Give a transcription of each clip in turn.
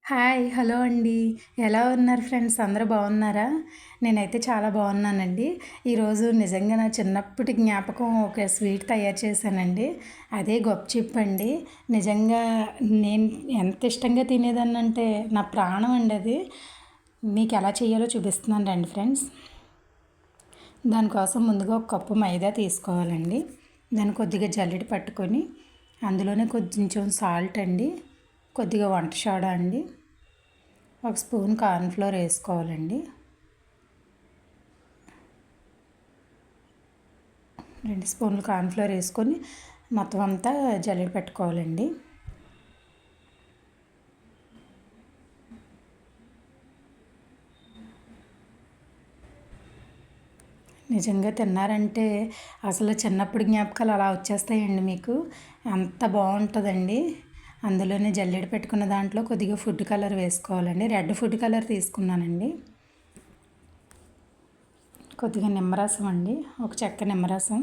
Hi! Hello అండి. ఎలా ఉన్నారు ఫ్రెండ్స్? అందరూ బాగున్నారా? నేనైతే చాలా బాగున్నానండి. ఈరోజు నిజంగా నా చిన్నప్పటి జ్ఞాపకం ఒక స్వీట్ తయారు చేశానండి. అదే గొప్చిప్ అండి. నిజంగా నేను ఎంత ఇష్టంగా తినేదాన్నంటే నా ప్రాణం అండి అది. మీకు ఎలా చేయాలో చూపిస్తున్నాను రండి ఫ్రెండ్స్. దానికోసం ముందుగా ఒక కప్పు మైదా తీసుకోవాలండి. దాన్ని కొద్దిగా జల్లెడ పట్టుకొని అందులోనే కొంచెం సాల్ట్ అండి, కొద్దిగా వంట సోడా అండి, ఒక స్పూన్ కార్న్‌ఫ్లోర్ వేసుకోవాలండి. 2 స్పూన్లు కార్న్‌ఫ్లోర్ వేసుకొని మొత్తం అంతా జల్లెడ పెట్టుకోవాలండి. నిజంగా తిన్నారంటే అసలు చిన్నప్పుడు జ్ఞాపకాలు అలా వచ్చేస్తాయండి మీకు. అంత బాగుంటుందండి. అందులోనే జల్లెడ పెట్టుకున్న దాంట్లో కొద్దిగా ఫుడ్ కలర్ వేసుకోవాలండి. రెడ్ ఫుడ్ కలర్ తీసుకున్నానండి. కొద్దిగా నిమ్మరసం అండి, ఒక చెక్క నిమ్మరసం,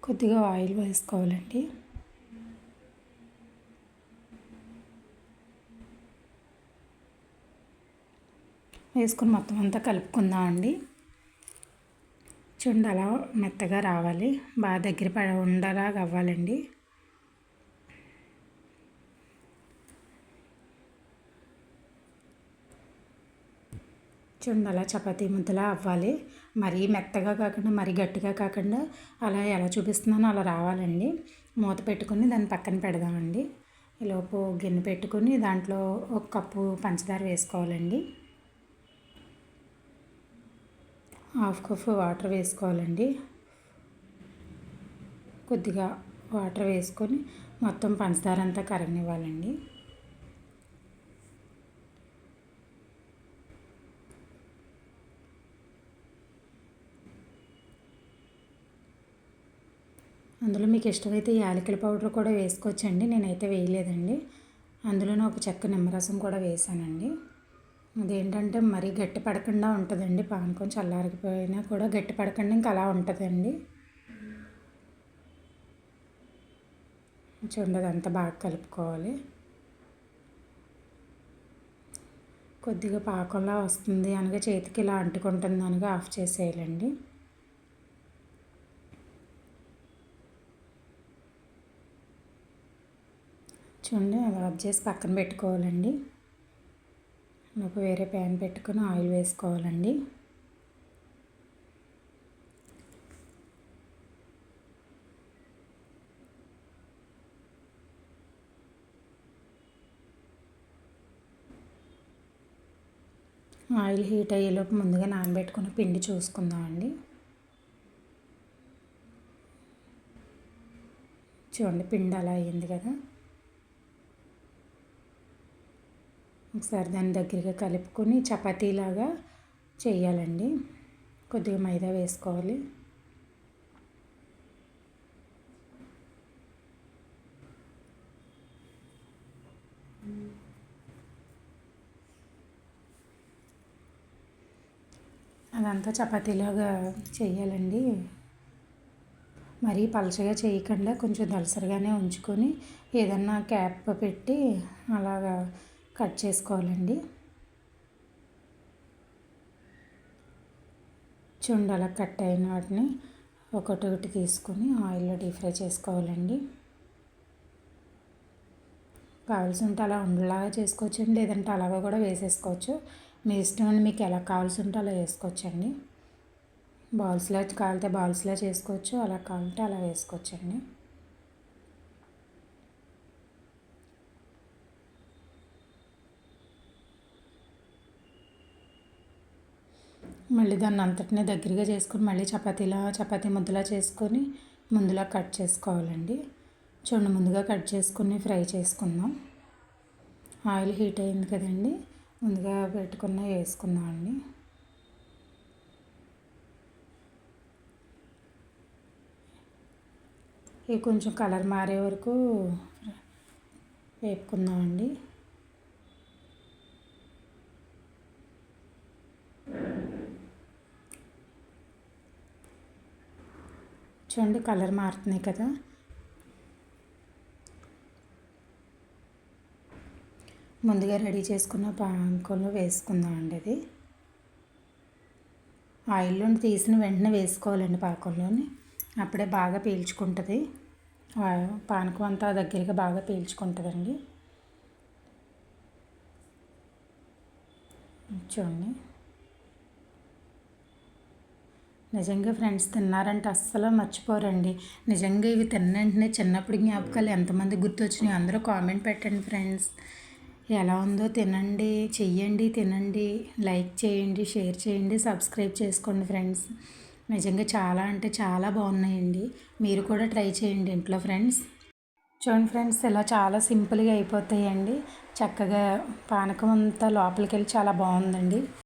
కొద్దిగా ఆయిల్ వేసుకోవాలండి. వేసుకొని మొత్తం అంతా కలుపుకుందామండి. చూడండి అలా మెత్తగా రావాలి, బాగా దగ్గర ఉండలాగా అవ్వాలండి. చూడండి అలా చపాతీ ముద్దలా అవ్వాలి. మరీ మెత్తగా కాకుండా మరీ గట్టిగా కాకుండా అలా ఎలా చూపిస్తున్నానో అలా రావాలండి. మూత పెట్టుకొని దాన్ని పక్కన పెడదామండి. ఈలోపు గిన్నె పెట్టుకొని దాంట్లో ఒక కప్పు పంచదార వేసుకోవాలండి. హాఫ్ కప్ వాటర్ వేసుకోవాలండి. కొద్దిగా వాటర్ వేసుకొని మొత్తం పంచదార అంతా కరగనివ్వాలండి. అందులో మీకు ఇష్టమైతే యాలకుల పౌడర్ కూడా వేసుకోవచ్చండి. నేనైతే వేయలేదండి. అందులోనే ఒక చెక్క నిమ్మరసం కూడా వేసానండి. అదేంటంటే మరీ గట్టి పడకుండా ఉంటుందండి. పానకం చల్లారిపోయినా కూడా గట్టి పడకుండా ఇంకా అలా ఉంటుందండి. చూడండి అదంతా బాగా కలుపుకోవాలి. కొద్దిగా పాకంలా వస్తుంది అనగా చేతికి ఇలా అంటుకుంటుంది అనగా ఆఫ్ చేసేయాలండి. చూడండి అలా ఆఫ్ చేసి పక్కన పెట్టుకోవాలండి. ఒక వేరే ప్యాన్ పెట్టుకొని ఆయిల్ వేసుకోవాలండి. ఆయిల్ హీట్ అయ్యేలోపు ముందుగా నానబెట్టుకున్న పిండి చూసుకుందామండి. చూడండి పిండి అలా అయ్యింది కదా. ఒకసారి దాన్ని దగ్గరగా కలుపుకొని చపాతీలాగా చేయాలండి. కొద్దిగా మైదా వేసుకోవాలి. అదంతా చపాతీలాగా చేయాలండి. మరీ పలచగా చేయకుండా కొంచెం దలసరిగానే ఉంచుకొని ఏదన్నా క్యాప్ పెట్టి అలాగా కట్ చేసుకోవాలండి. చూడండి అలా కట్ అయిన వాటిని ఒకటొకటి తీసుకొని ఆయిల్లో డీప్ ఫ్రై చేసుకోవాలండి. కావాల్సి ఉంటే అలా ఉండలాగా చేసుకోవచ్చండి, లేదంటే అలాగా కూడా వేసేసుకోవచ్చు. మీ ఇష్టం అండి, మీకు ఎలా కావాల్సి ఉంటే అలా వేసుకోవచ్చండి. బాల్స్లా కావాలితే బాల్స్లా చేసుకోవచ్చు, అలా కావాలంటే అలా వేసుకోవచ్చండి. మళ్ళీ దాన్ని అంతటినీ దగ్గరగా చేసుకొని మళ్ళీ చపాతీ ముద్దలా చేసుకొని ముందులా కట్ చేసుకోవాలండి. చూడండి ముందుగా కట్ చేసుకుని ఫ్రై చేసుకుందాం. ఆయిల్ హీట్ అయింది కదండి, ముందుగా పెట్టుకున్న వేసుకుందామండి. ఇవి కొంచెం కలర్ మారే వరకు వేపుకుందామండి. చూడండి కలర్ మారుతున్నాయి కదా. ముందుగా రెడీ చేసుకున్న పానకంలో వేసుకుందామండి. అది ఆయిల్లో తీసిన వెంటనే వేసుకోవాలండి పాకంలోని, అప్పుడే బాగా పీల్చుకుంటుంది. పానకం అంతా దగ్గరగా బాగా పీల్చుకుంటుందండి. చూడండి, నిజంగా ఫ్రెండ్స్ తిన్నారంటే అస్సలు మర్చిపోరండి. నిజంగా ఇవి తిన్న వెంటనే చిన్నప్పుడు జ్ఞాపకాలు ఎంతమంది గుర్తొచ్చినాయి అందరూ కామెంట్ పెట్టండి ఫ్రెండ్స్. ఎలా ఉందో తినండి, చెయ్యండి, తినండి, లైక్ చేయండి, షేర్ చేయండి, సబ్స్క్రైబ్ చేసుకోండి ఫ్రెండ్స్. నిజంగా చాలా అంటే చాలా బాగున్నాయండి. మీరు కూడా ట్రై చేయండి ఇంట్లో ఫ్రెండ్స్. చూడండి ఫ్రెండ్స్, ఇలా చాలా సింపుల్గా అయిపోతాయండి. చక్కగా పానకం అంతా లోపలికి వెళ్ళి చాలా బాగుందండి.